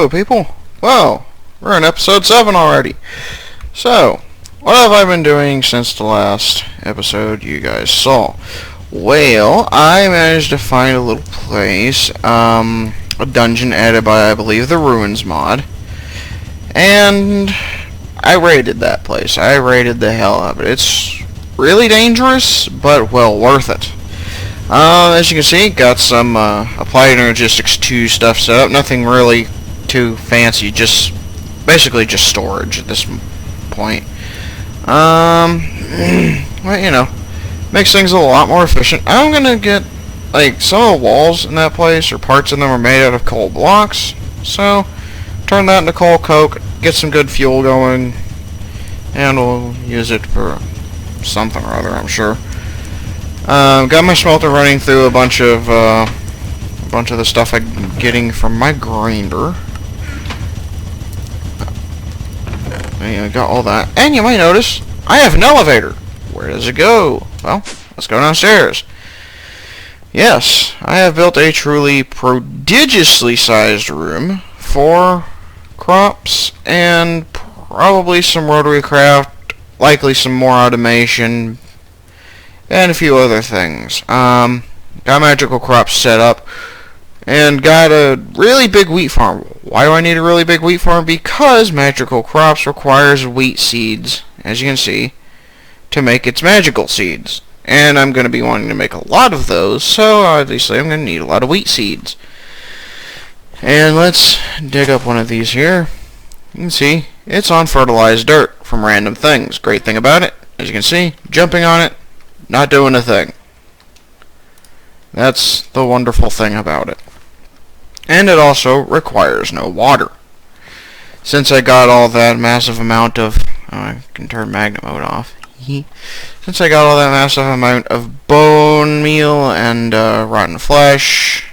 Hello, people. Well, we're in episode 7 already. So, what have I been doing since the last episode you guys saw? Well, I managed to find a little place, a dungeon added by, I believe, the Ruins mod. And I raided that place. I raided the hell out of it. It's really dangerous, but well worth it. As you can see, got some Applied Energistics 2 stuff set up. Nothing really too fancy, just basically just storage at this point. Well, you know, makes things a lot more efficient. I'm gonna get, like, some of the walls in that place, or parts of them are made out of coal blocks, so turn that into coal coke, get some good fuel going, and we'll use it for something or other, I'm sure. Got my smelter running through a bunch of the stuff I'm getting from my grinder. I got all that, and you might notice I have an elevator. Where does it go? Well, let's go downstairs. Yes, I have built a truly prodigiously sized room for crops and probably some RotaryCraft, likely some more automation, and a few other things. Got magical crops set up, and got a really big wheat farm. Why do I need a really big wheat farm? Because magical crops requires wheat seeds, as you can see, to make its magical seeds. And I'm going to be wanting to make a lot of those, so obviously I'm going to need a lot of wheat seeds. And let's dig up one of these here. You can see, it's on fertilized dirt from random things. Great thing about it, as you can see, jumping on it, not doing a thing. That's the wonderful thing about it. And it also requires no water. Since I got all that massive amount of... Oh, I can turn magnet mode off. Since I got all that massive amount of bone meal and rotten flesh,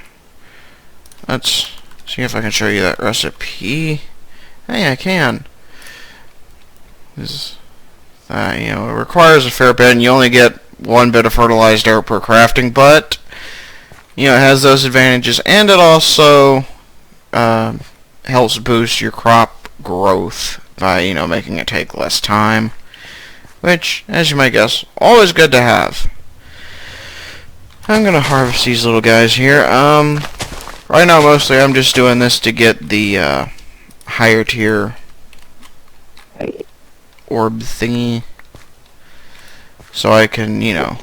let's see if I can show you that recipe. Hey, I can. This, you know, it requires a fair bit, and you only get one bit of fertilized dirt per crafting, but you know, it has those advantages, and it also helps boost your crop growth by, you know, making it take less time, which, as you might guess, always good to have. I'm gonna harvest these little guys here. Right now, mostly I'm just doing this to get the higher tier orb thingy, so I can, you know,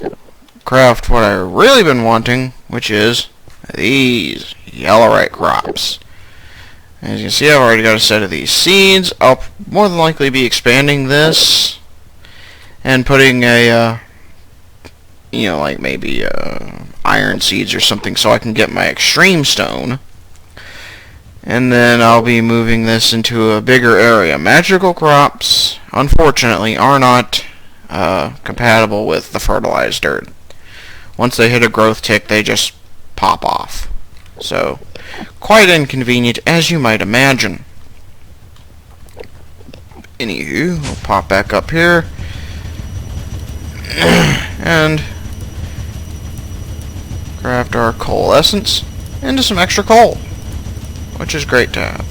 craft what I've really been wanting, which is these awry crops. As you can see, I've already got a set of these seeds. I'll more than likely be expanding this and putting a, you know, like maybe iron seeds or something, so I can get my extreme stone. And then I'll be moving this into a bigger area. Magical crops, unfortunately, are not compatible with the fertilized dirt. Once they hit a growth tick, they just pop off. So, quite inconvenient, as you might imagine. Anywho, we'll pop back up here. And craft our coalescence into some extra coal, which is great to have.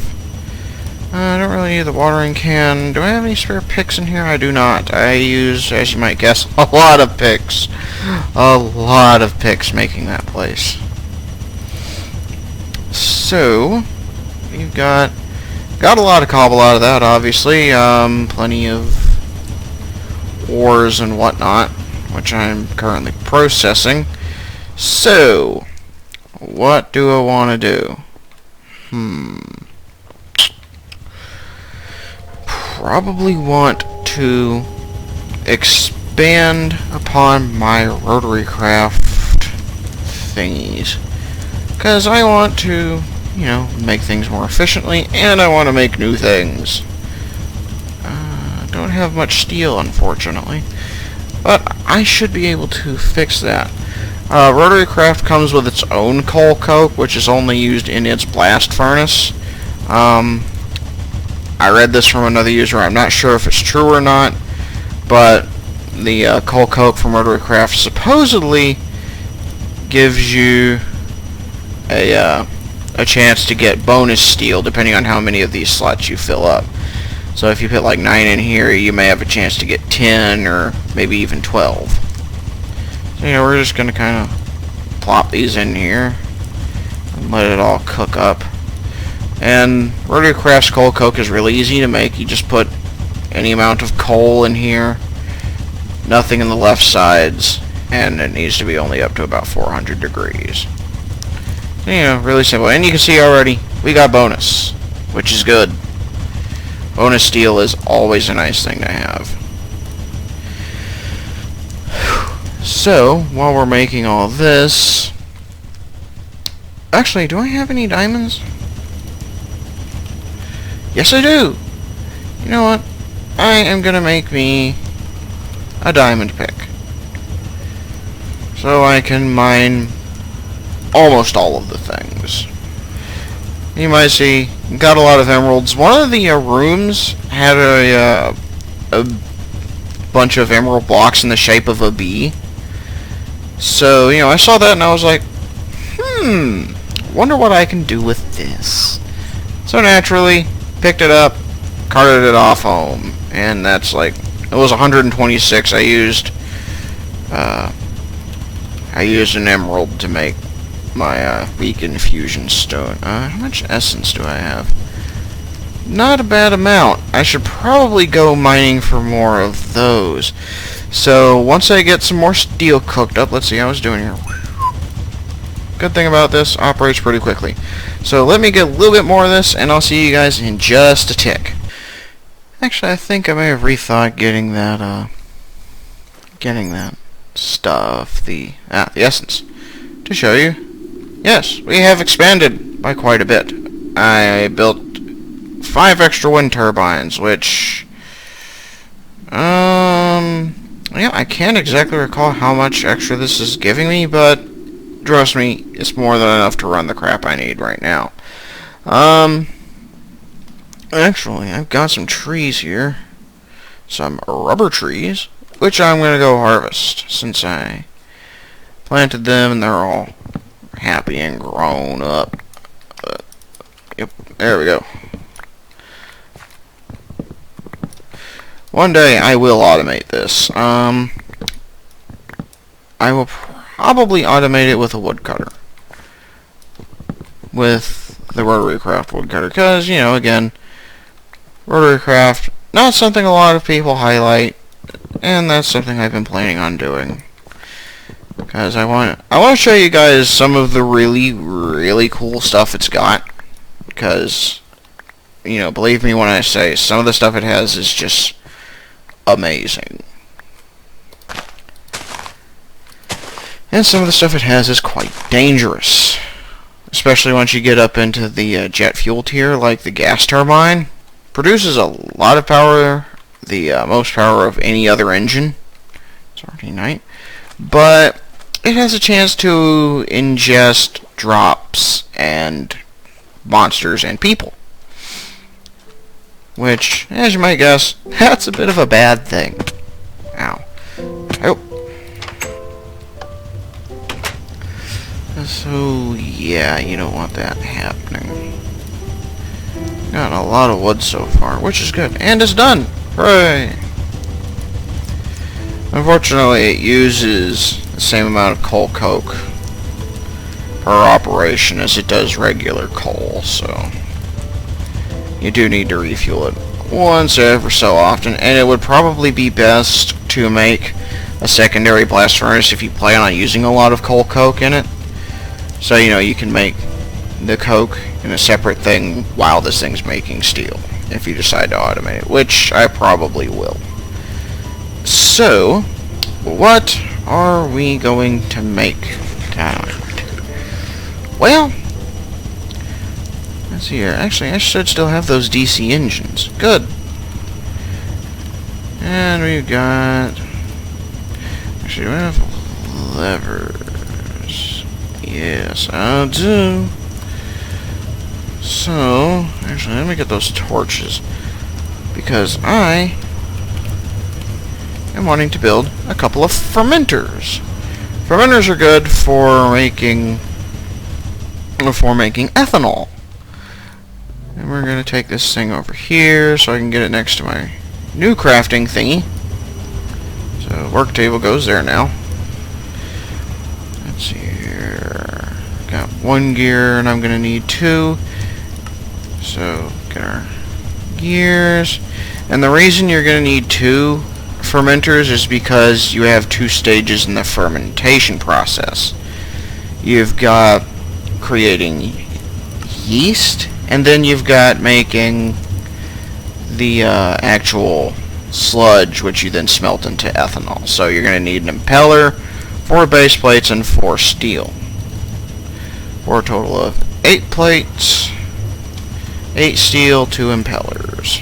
I don't really need the watering can. Do I have any spare picks in here? I do not. I use, as you might guess, a lot of picks. A lot of picks making that place. So, we've got a lot of cobble out of that, obviously. Plenty of ores and whatnot, which I'm currently processing. So, what do I want to do? Probably want to expand upon my RotaryCraft thingies, because I want to, you know, make things more efficiently, and I want to make new things. Don't have much steel, unfortunately, but I should be able to fix that. RotaryCraft comes with its own coal coke, which is only used in its blast furnace. I read this from another user. I'm not sure if it's true or not, but the coal coke from RotaryCraft supposedly gives you a a chance to get bonus steel depending on how many of these slots you fill up. So if you put like 9 in here, you may have a chance to get 10 or maybe even 12. So, we're just going to kind of plop these in here and let it all cook up. And RotaryCraft's coal coke is really easy to make. You just put any amount of coal in here, nothing in the left sides, and it needs to be only up to about 400 degrees. So, really simple. And you can see already, we got bonus, which is good. Bonus steel is always a nice thing to have. So, while we're making all this... Actually, do I have any diamonds? Yes, I do! You know what? I am gonna make me a diamond pick. So I can mine almost all of the things. You might see, got a lot of emeralds. One of the rooms had a bunch of emerald blocks in the shape of a bee. So, I saw that and I was like, wonder what I can do with this. So naturally, picked it up, carted it off home, and that's like, it was 126. I used an emerald to make my beacon fusion stone. How much essence do I have? Not a bad amount. I should probably go mining for more of those. So once I get some more steel cooked up, let's see how I was doing here. Good thing about this, operates pretty quickly. So let me get a little bit more of this, and I'll see you guys in just a tick. Actually, I think I may have rethought getting that stuff, the essence, to show you. Yes, we have expanded by quite a bit. I built 5 extra wind turbines, which, I can't exactly recall how much extra this is giving me, but trust me, it's more than enough to run the crap I need right now. Actually, I've got some trees here, some rubber trees, which I'm going to go harvest, since I planted them and they're all happy and grown up. Yep, there we go. One day I will automate this. I will probably automate it with a woodcutter. With the RotaryCraft woodcutter. Because, again, RotaryCraft, not something a lot of people highlight. And that's something I've been planning on doing. Because I want to show you guys some of the really, really cool stuff it's got. Because, believe me when I say some of the stuff it has is just amazing. And some of the stuff it has is quite dangerous. Especially once you get up into the jet fuel tier, like the gas turbine. Produces a lot of power, the most power of any other engine. It's already night. But it has a chance to ingest drops and monsters and people. Which, as you might guess, that's a bit of a bad thing. Ow. Oh. So, yeah, you don't want that happening. Got a lot of wood so far, which is good. And it's done! Hooray! Unfortunately, it uses the same amount of coal coke per operation as it does regular coal, so you do need to refuel it once ever so often, and it would probably be best to make a secondary blast furnace if you plan on using a lot of coal coke in it. So, you can make the coke in a separate thing while this thing's making steel, if you decide to automate it, which I probably will. So, what are we going to make tonight? Well, let's see here. Actually, I should still have those DC engines. Good. And we've got... Actually, we have levers. Yes, I do. So, actually, let me get those torches. Because I am wanting to build a couple of fermenters. Fermenters are good for making before making ethanol. And we're going to take this thing over here so I can get it next to my new crafting thingy. So work table goes there now. Let's see here. Got 1 gear and I'm going to need 2. So get our gears. And the reason you're going to need 2 fermenters is because you have 2 stages in the fermentation process. You've got creating yeast, and then you've got making the actual sludge, which you then smelt into ethanol. So you're going to need an impeller, 4 base plates, and 4 steel. For a total of 8 plates, 8 steel, 2 impellers.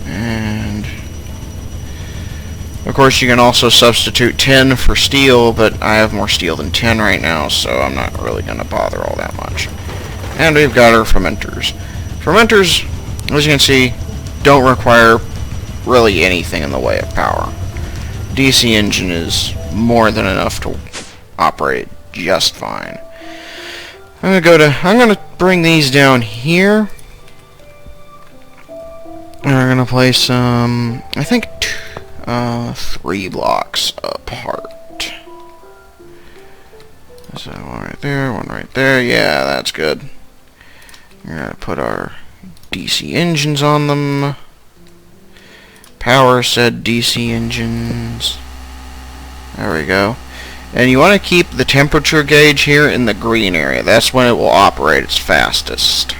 And of course you can also substitute 10 for steel, but I have more steel than 10 right now, so I'm not really going to bother all that much. And we've got our fermenters. Fermenters, as you can see, don't require really anything in the way of power. DC engine is more than enough to operate just fine. I'm gonna bring these down here. And we're gonna place some, I think, 3 blocks apart. So one right there, one right there. Yeah, that's good. We're gonna put our DC engines on them. Power said DC engines. There we go. And you want to keep the temperature gauge here in the green area. That's when it will operate its fastest.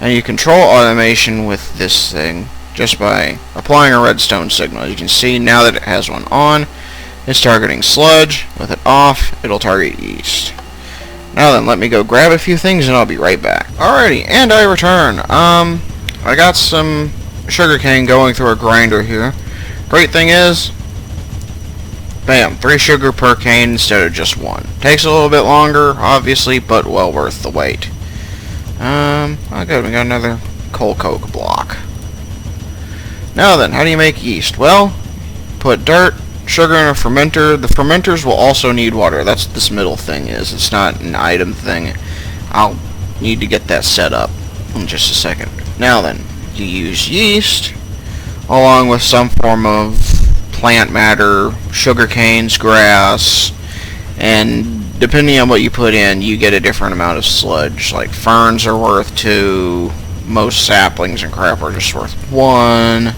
And you control automation with this thing just by applying a redstone signal. You can see now that it has one on, it's targeting sludge. With it off, it'll target yeast. Now then, let me go grab a few things and I'll be right back. Alrighty, and I return. I got some sugarcane going through a grinder here. Great thing is, bam, 3 sugar per cane instead of just 1. Takes a little bit longer, obviously, but well worth the wait. Okay, we got another coal coke block. Now then, how do you make yeast? Well, put dirt, sugar in a fermenter. The fermenters will also need water. That's what this middle thing is. It's not an item thing. I'll need to get that set up in just a second. Now then, you use yeast along with some form of plant matter, sugar canes, grass, and depending on what you put in, you get a different amount of sludge. Like ferns are worth 2, most saplings and crap are just worth 1.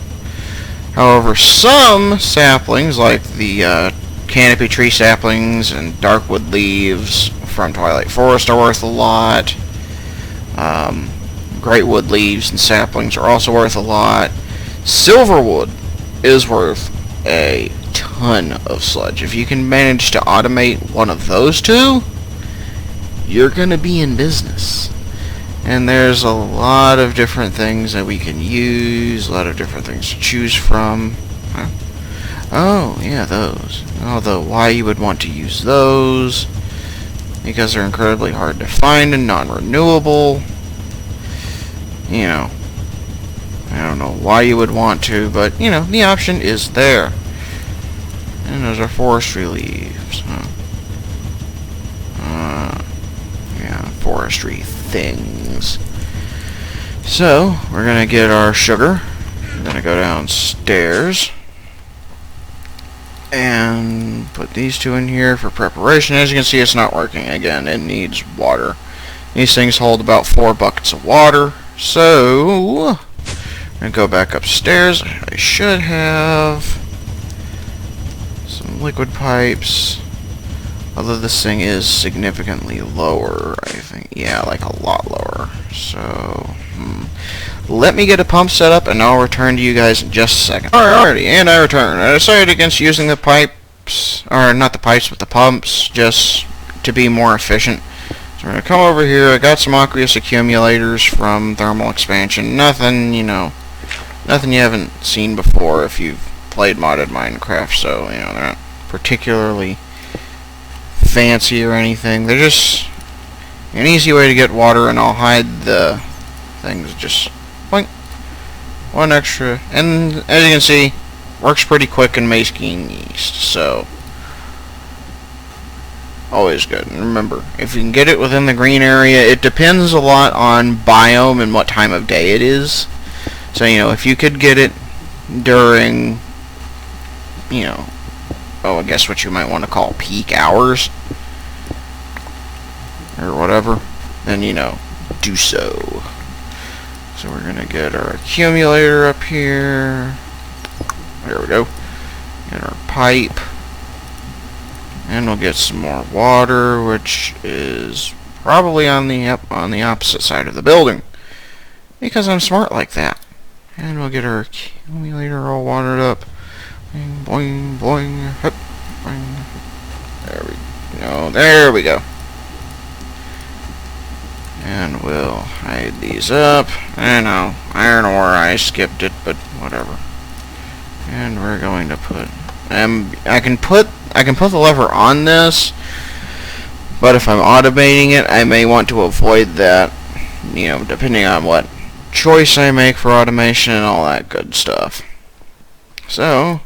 However, some saplings, like the canopy tree saplings and darkwood leaves from Twilight Forest, are worth a lot. Great wood leaves and saplings are also worth a lot. Silverwood is worth a ton of sludge. If you can manage to automate one of those 2, you're gonna be in business. And there's a lot of different things that we can use, a lot of different things to choose from. Oh, yeah, those. Although, why you would want to use those, because they're incredibly hard to find and non-renewable. You know, I don't know why you would want to, but, you know, the option is there. And those are forestry leaves. Yeah, forestry things. So, we're going to get our sugar. We're going to go downstairs and put these 2 in here for preparation. As you can see, it's not working again. It needs water. These things hold about 4 buckets of water. So, I'm going to go back upstairs. I should have some liquid pipes. Although this thing is significantly lower, I think. Yeah, like a lot lower. So, let me get a pump set up and I'll return to you guys in just a second. Alrighty, and I return. I decided against using the pipes, or not the pipes, but the pumps, just to be more efficient. So we're going to come over here. I got some aqueous accumulators from thermal expansion. Nothing, you know, nothing you haven't seen before if you've played modded Minecraft, so, you know, they're not particularly fancy or anything. They're just an easy way to get water, and I'll hide the things. Just boink, 1 extra, and as you can see, works pretty quick in making yeast. So Always good. And remember, if you can get it within the green area, it depends a lot on biome and what time of day it is. So, if you could get it during, I guess what you might want to call peak hours, or whatever, then, do so. So we're going to get our accumulator up here. There we go. Get our pipe. And we'll get some more water, which is probably on the opposite side of the building, because I'm smart like that. And we'll get our accumulator all watered up. Boing, boing, boing, hop, boing. There we go. And we'll hide these up. I don't know where I skipped it, but whatever. And we're going to put. I can put the lever on this, but if I'm automating it, I may want to avoid that, depending on what choice I make for automation and all that good stuff. So,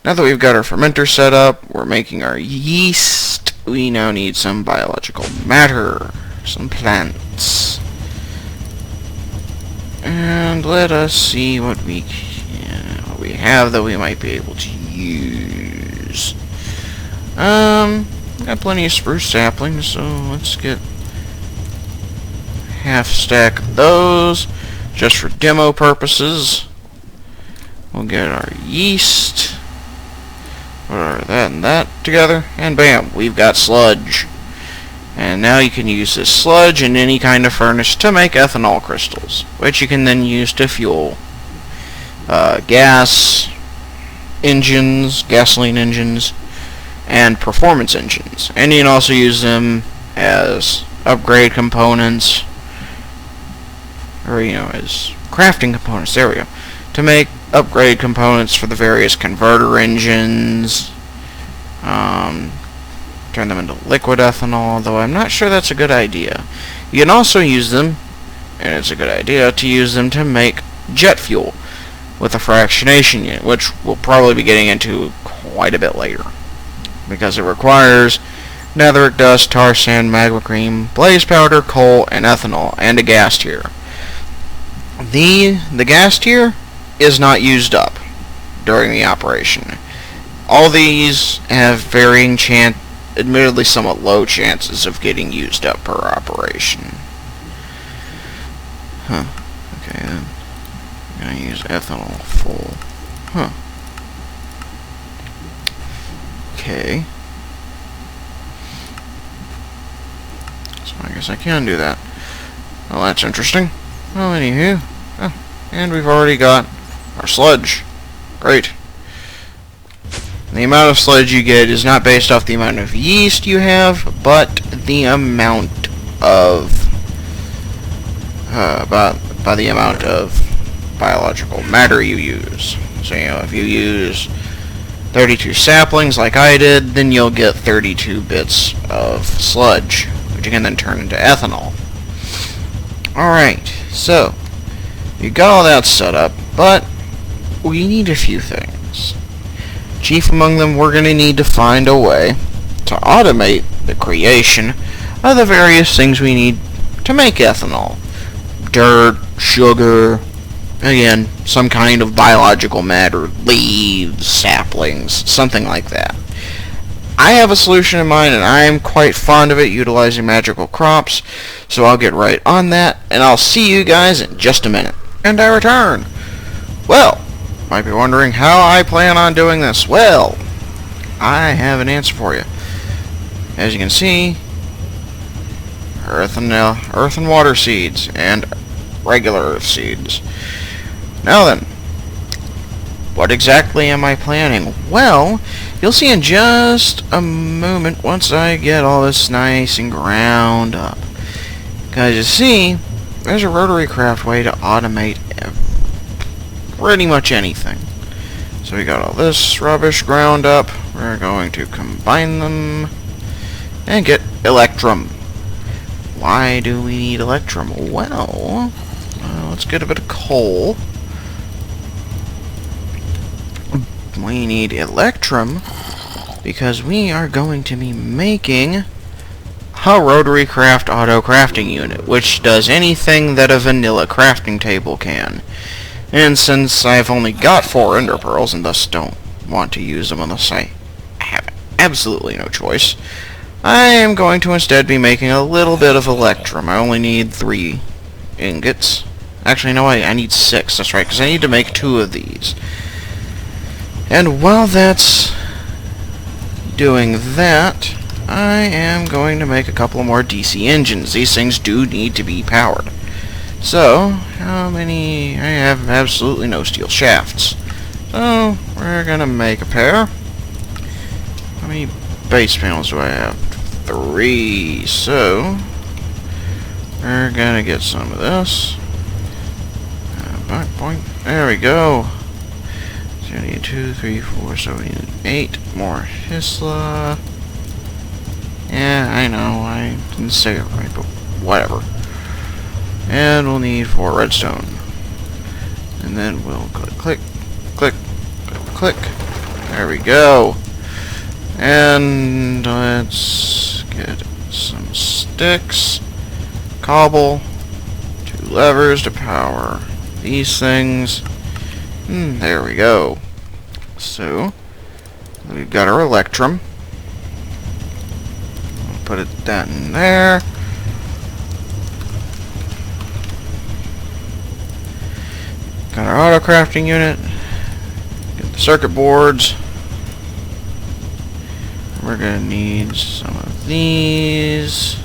now that we've got our fermenter set up, we're making our yeast, we now need some biological matter, some plants. And let us see what we have that we might be able to use. Got plenty of spruce saplings, so let's get half stack of those just for demo purposes. We'll get our yeast, put that and that together, and bam, we've got sludge. And now you can use this sludge in any kind of furnace to make ethanol crystals, which you can then use to fuel gas engines, gasoline engines, and performance engines. And you can also use them as upgrade components, or as crafting components, there we go, to make upgrade components for the various converter engines, turn them into liquid ethanol, though I'm not sure that's a good idea. You can also use them, and it's a good idea to use them to make jet fuel with a fractionation unit, which we'll probably be getting into quite a bit later, because it requires netheric dust, tar sand, magma cream, blaze powder, coal, and ethanol, and a gas tier. The gas tier is not used up during the operation. All these have varying admittedly somewhat low chances of getting used up per operation. Okay then. I'm gonna use ethanol full. Okay. So I guess I can do that. Well, that's interesting. Well, anywho. And we've already got our sludge. Great. The amount of sludge you get is not based off the amount of yeast you have, but the amount of by the amount of biological matter you use. So if you use 32 saplings like I did, then you'll get 32 bits of sludge, which you can then turn into ethanol. Alright, so you got all that set up, but we need a few things. Chief among them, we're going to need to find a way to automate the creation of the various things we need to make ethanol. Dirt, sugar, again, some kind of biological matter, leaves, saplings, something like that. I have a solution in mind, and I'm quite fond of it, utilizing magical crops, so I'll get right on that, and I'll see you guys in just a minute. And I return. Well, might be wondering how I plan on doing this. Well, I have an answer for you. As you can see, earth and water seeds, and regular earth seeds. Now then, what exactly am I planning? Well, you'll see in just a moment once I get all this nice and ground up. Because you see, there's a RotaryCraft way to automate pretty much anything. So we got all this rubbish ground up. We're going to combine them and get electrum. Why do we need electrum? Well, let's get a bit of coal. We need electrum because we are going to be making a RotaryCraft auto crafting unit, which does anything that a vanilla crafting table can. And since I've only got 4 ender pearls and thus don't want to use them unless I have absolutely no choice, I am going to instead be making a little bit of electrum. I only need 3 ingots. Actually, no, I need 6, that's right, because I need to make 2 of these. And while that's doing that, I am going to make a couple more DC engines. These things do need to be powered. So, how many? I have absolutely no steel shafts. So, we're going to make a pair. How many base panels do I have? 3. So, we're going to get some of this. Point. There we go. So we need 2, 3, 4, so we need 8 more Hisla. Yeah, I know, I didn't say it right, but whatever. And we'll need 4 redstone. And then we'll click, click, click. There we go. And let's get some sticks, cobble, 2 levers to power these things. There we go. So, we've got our electrum. We'll put that in there. Got our auto crafting unit. Get the circuit boards. We're gonna need some of these.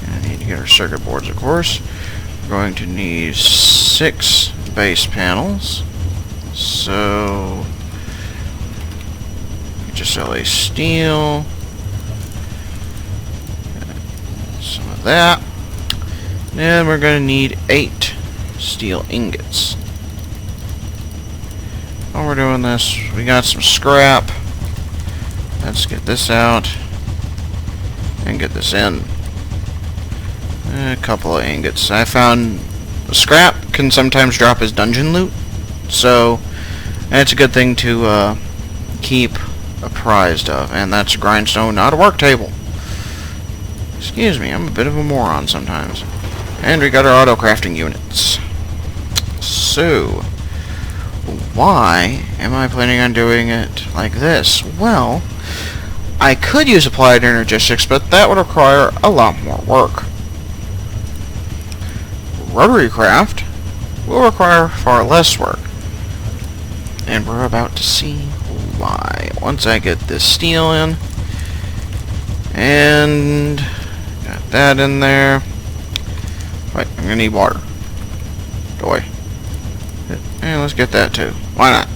Gonna need to get our circuit boards, of course. We're going to need 6 base panels. So just LA steel. Some of that. And we're going to need 8 steel ingots. While we're doing this, we got some scrap. Let's get this out and get this in. A couple of ingots. I found scrap can sometimes drop as dungeon loot, so it's a good thing to keep apprised of. And that's a grindstone, not a work table. Excuse me, I'm a bit of a moron sometimes. And we got our auto crafting units. So, why am I planning on doing it like this? Well, I could use applied energistics, but that would require a lot more work. RotaryCraft will require far less work. And we're about to see why. Once I get this steel in, and got that in there. Wait, I'm gonna need water. Boy. And let's get that too. Why not?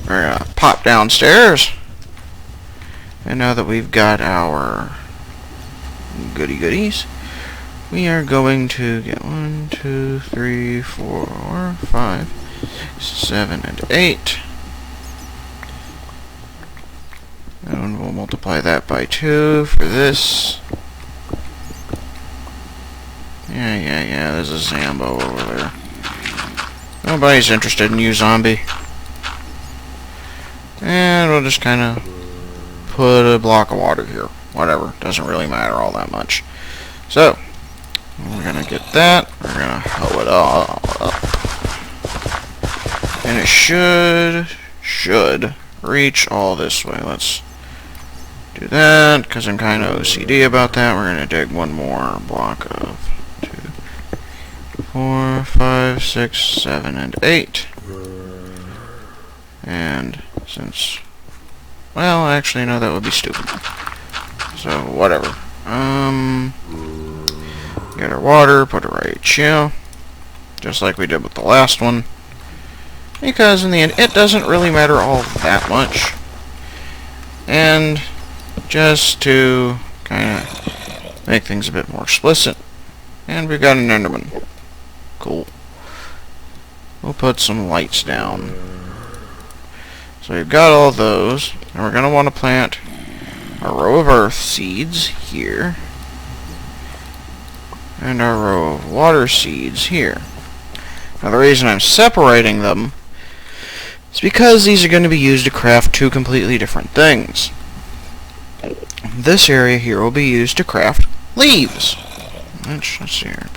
We're gonna pop downstairs. And now that we've got our goodies, we are going to get 1, 2, 3, 4, 5, 6, 7, and 8. And we'll multiply that by 2 for this. Yeah, there's a Zambo over there. Nobody's interested in you, zombie. And we'll just kind of put a block of water here. Whatever, doesn't really matter all that much. So, we're gonna get that. We're gonna hoe it all up. And it should reach all this way. Let's do that, because I'm kind of OCD about that. We're gonna dig one more block of 2, 4, 5, 6, 7, and 8. And since, well, actually, no, that would be stupid. So, whatever. Get our water, put it right here, just like we did with the last one. Because in the end, it doesn't really matter all that much. And just to kind of make things a bit more explicit, and we've got an Enderman. Cool. We'll put some lights down. So we've got all those, and we're going to want to plant a row of earth seeds here, and a row of water seeds here. Now the reason I'm separating them It's because these are going to be used to craft two completely different things. This area here will be used to craft leaves. Let's see here.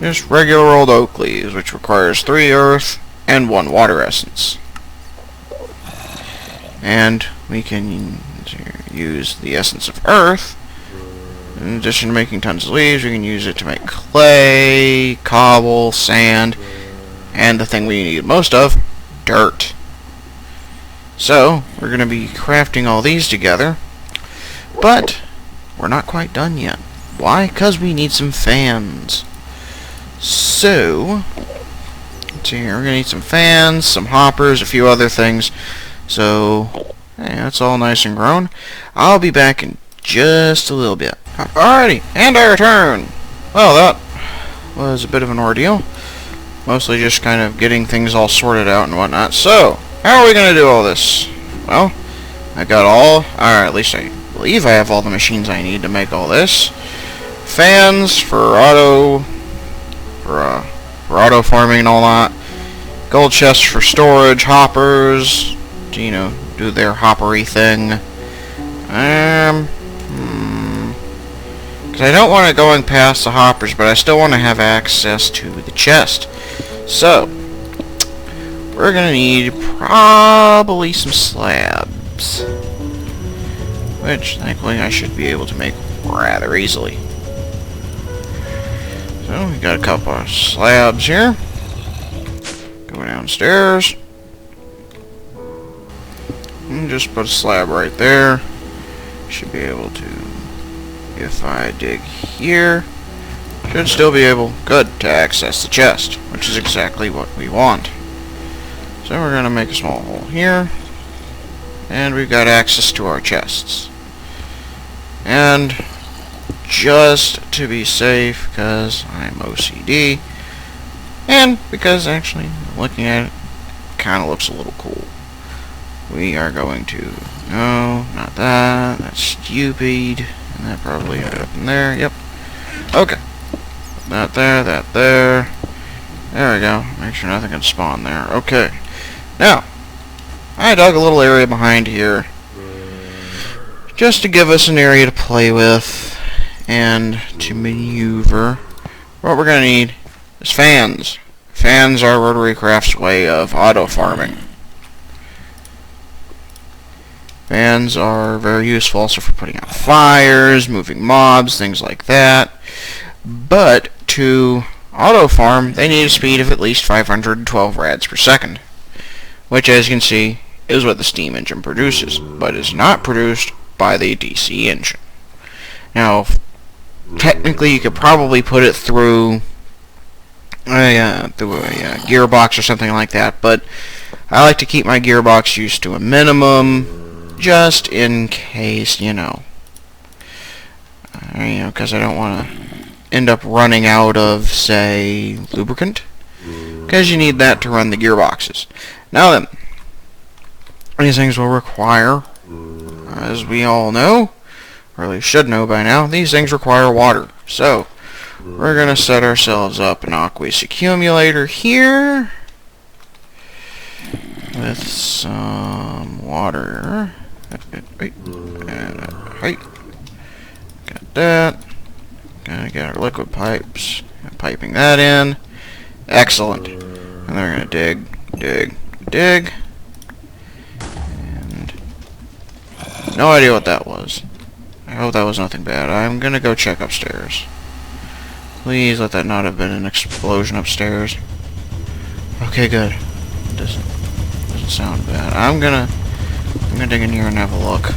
Just regular old oak leaves, which requires 3 earth and 1 water essence. And we can use the essence of earth. In addition to making tons of leaves, we can use it to make clay, cobble, sand, and the thing we need most of, dirt. So, we're going to be crafting all these together, but we're not quite done yet. Why? Because we need some fans. So, let's see here, we're going to need some fans, some hoppers, a few other things. So, hey, that's all nice and grown. I'll be back in just a little bit. Alrighty, and I return. Well, that was a bit of an ordeal. Mostly just kind of getting things all sorted out and whatnot. So, how are we going to do all this? Well, I got alright, at least I believe I have all the machines I need to make all this. Fans for auto farming and all that. Gold chests for storage, hoppers to, you know, do their hoppery thing. Because I don't want it going past the hoppers, but I still want to have access to the chest. So, we're going to need probably some slabs, which thankfully I should be able to make rather easily. So, we got a couple of slabs here. Go downstairs. And just put a slab right there. Should be able to, if I dig here, should still be able, good, to access the chest, which is exactly what we want. So we're going to make a small hole here, and we've got access to our chests. And just to be safe, because I'm OCD, and because actually looking at it, kind of looks a little cool. We are going to, no, not that, that's stupid, and that probably ended up in there, yep. Okay, that there, that there, there we go, make sure nothing can spawn there, okay. Now, I dug a little area behind here, just to give us an area to play with, and to maneuver. What we're going to need is fans. Fans are RotaryCraft's way of auto-farming. Fans are very useful also for putting out fires, moving mobs, things like that. But to auto-farm, they need a speed of at least 512 rads per second, which, as you can see, is what the steam engine produces, but is not produced by the DC engine. Now, technically, you could probably put it through a gearbox or something like that, but I like to keep my gearbox used to a minimum, just in case, because I don't want to end up running out of, say, lubricant, because you need that to run the gearboxes. Now then, these things will require, as we all know, or at least should know by now, these things require water. So, we're going to set ourselves up an aqueous accumulator here with some water. Right. Got that. Gonna get our liquid pipes. Piping that in. Excellent. And then we're gonna dig. And no idea what that was. I hope that was nothing bad. I'm gonna go check upstairs. Please let that not have been an explosion upstairs. Okay, good. Doesn't sound bad. I'm gonna dig in here and have a look.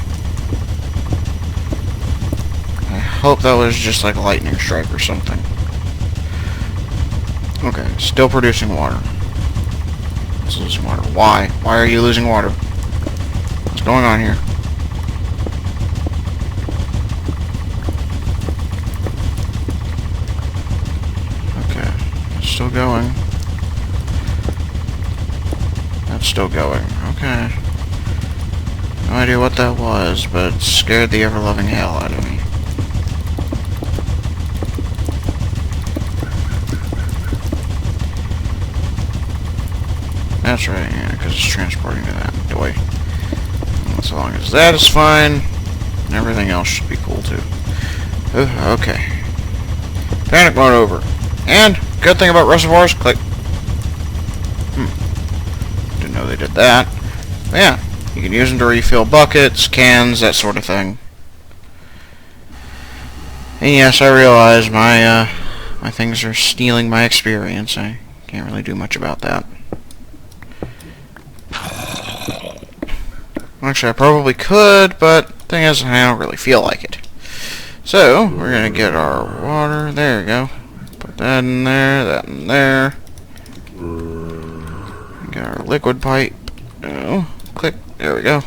I hope that was just like a lightning strike or something. Okay, still producing water. It's losing water. Why? Why are you losing water? What's going on here? Okay, it's still going. That's still going. Okay. No idea what that was, but it scared the ever-loving hell out of me. That's right, yeah, because it's transporting to that way. So long as that is fine, everything else should be cool too. Okay. Panic mode over. And, good thing about reservoirs, click. Didn't know they did that. But yeah, you can use them to refill buckets, cans, that sort of thing. And yes, I realize my things are stealing my experience. I can't really do much about that. Actually, I probably could, but thing is, I don't really feel like it. So, we're going to get our water. There we go. Put that in there, that in there. Get our liquid pipe. Oh, click. There we go.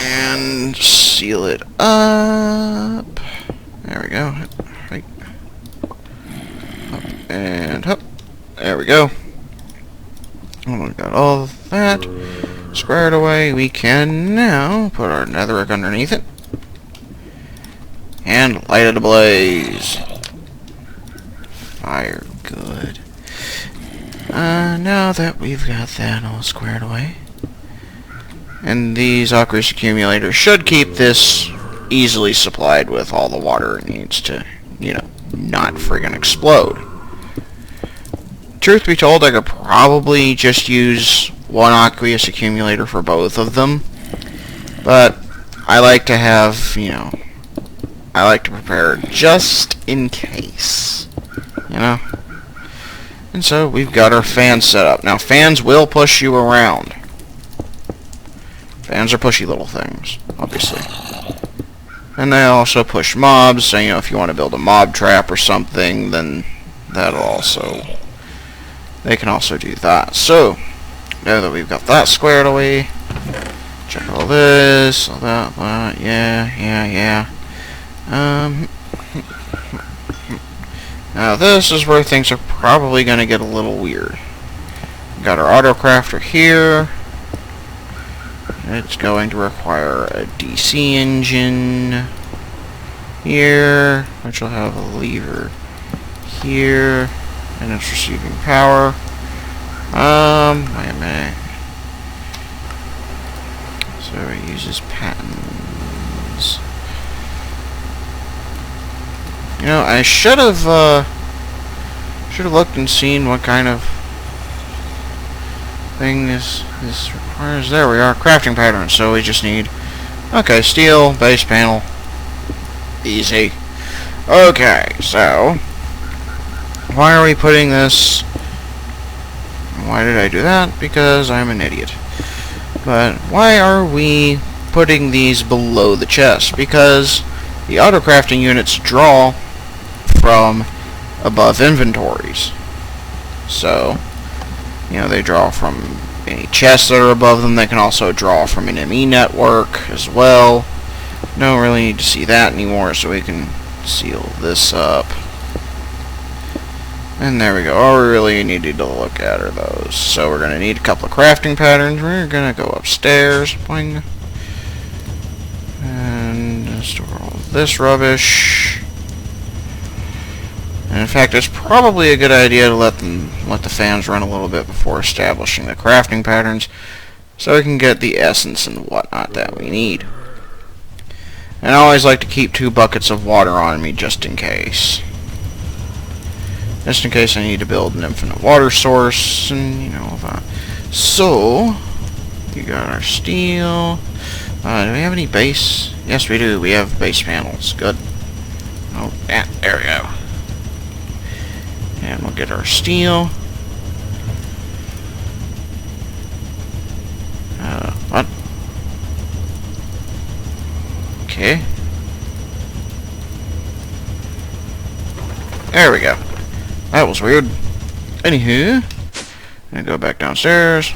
And seal it up. There we go. Right. Up and up. There we go. And we've got all of that squared away. We can now put our netherrack underneath it. And light it ablaze. Fire, good. Now that we've got that all squared away, and these aqueous accumulators should keep this easily supplied with all the water it needs to, you know, not friggin' explode. Truth be told, I could probably just use one aqueous accumulator for both of them, but I like to have, you know, I like to prepare just in case, you know? And so we've got our fans set up. Now fans will push you around. Fans are pushy little things, obviously. And they also push mobs, so you know, if you want to build a mob trap or something, then that'll also, they can also do that. So, now that we've got that squared away, check all this, all that, yeah. Now this is where things are probably going to get a little weird. We've got our autocrafter here. It's going to require a DC engine here, which will have a lever here, and it's receiving power. Wait a minute. So it uses patents. You know, I should have looked and seen what kind of thing this requires. There we are, crafting patterns. So we just need, okay, steel, base panel, easy. Okay, so why are we putting this? Why did I do that? Because I'm an idiot. But why are we putting these below the chest? Because the auto-crafting units draw from above inventories. So, you know, they draw from any chests that are above them. They can also draw from an ME network as well. Don't really need to see that anymore, so we can seal this up. And there we go. All we really needed to look at are those. So we're going to need a couple of crafting patterns. We're going to go upstairs. Boing. And store all this rubbish. And in fact, it's probably a good idea to let the fans run a little bit before establishing the crafting patterns, so we can get the essence and whatnot that we need. And I always like to keep 2 buckets of water on me just in case. Just in case I need to build an infinite water source and, you know, all that. So, we got our steel. Do we have any base? Yes, we do. We have base panels. Good. Oh, yeah, there we go. And we'll get our steel. What? Okay. There we go. That was weird. Anywho, I'm gonna go back downstairs.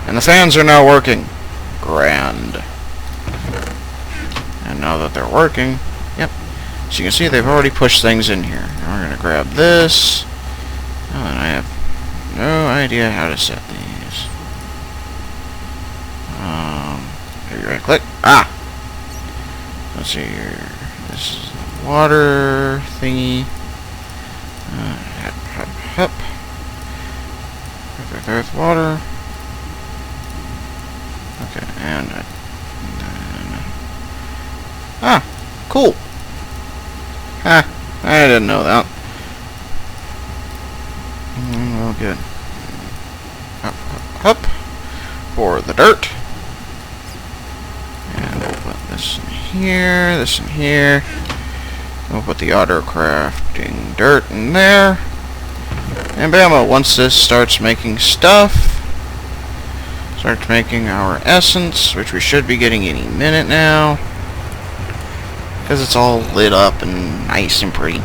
And the fans are now working. Grand. And now that they're working, yep. So you can see they've already pushed things in here. Now we're gonna grab this. Oh, and I have no idea how to set these. Here you right click. Ah! Let's see here. This is the water thingy. Earth, water. Okay, and then... Ah, cool. Ah, I didn't know that. Well, good. Up, for the dirt. And we'll put this in here, this in here. We'll put the auto-crafting dirt in there. And bam, once this starts making stuff, starts making our essence, which we should be getting any minute now, because it's all lit up and nice and pretty.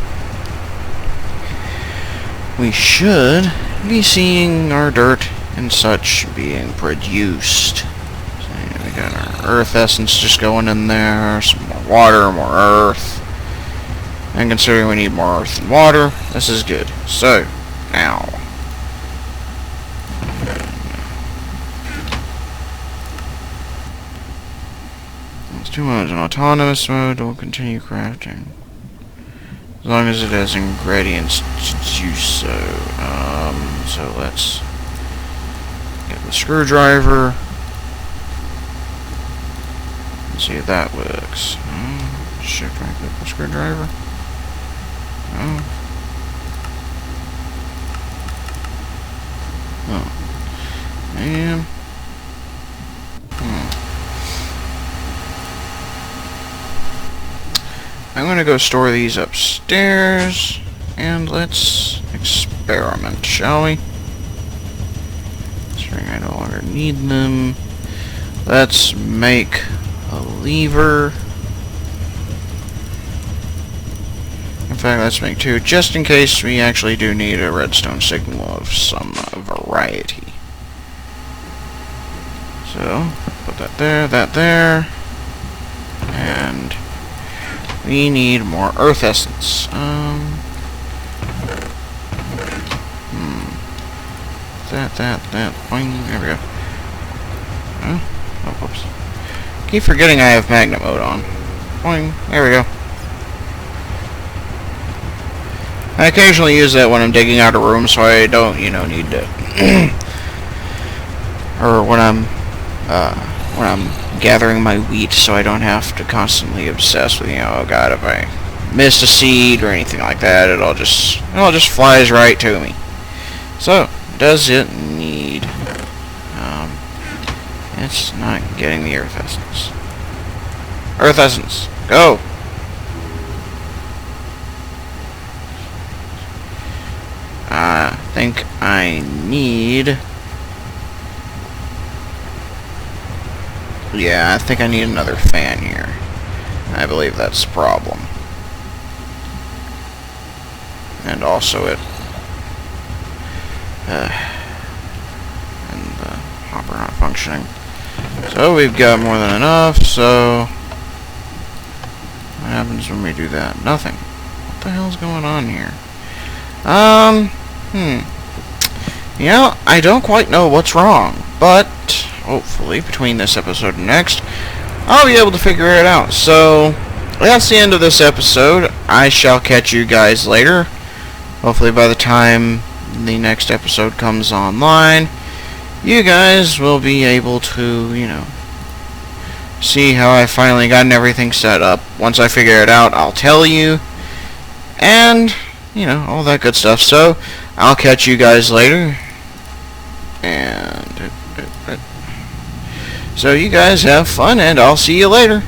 We should be seeing our dirt and such being produced. So we got our earth essence just going in there, some more water, more earth. And considering we need more earth and water, this is good. So, now. It's 2 modes. In autonomous mode, we'll continue crafting. As long as it has ingredients to do so. So let's get the screwdriver. Let's see if that works. Shift right click the screwdriver. Oh. And I'm gonna go store these upstairs, and let's experiment, shall we? Considering I no longer need them, let's make a lever. In fact, let's make 2, just in case we actually do need a redstone signal of some variety. So, put that there, and we need more earth essence. That, boing, there we go. Oh, whoops. Keep forgetting I have magnet mode on. Boing, there we go. I occasionally use that when I'm digging out a room, so I don't, need to, or when I'm gathering my wheat, so I don't have to constantly obsess with, oh god, if I missed a seed or anything like that, it all just flies right to me. So, does it need? It's not getting the earth essence. Earth essence, go. I think I need. Yeah, I think I need another fan here. I believe that's the problem. And also and the hopper not functioning. So we've got more than enough, so what happens when we do that? Nothing. What the hell's going on here? I don't quite know what's wrong, but hopefully between this episode and next, I'll be able to figure it out. So, that's the end of this episode. I shall catch you guys later. Hopefully by the time the next episode comes online, you guys will be able to, see how I finally gotten everything set up. Once I figure it out, I'll tell you. And, all that good stuff. So, I'll catch you guys later. And so you guys have fun, and I'll see you later.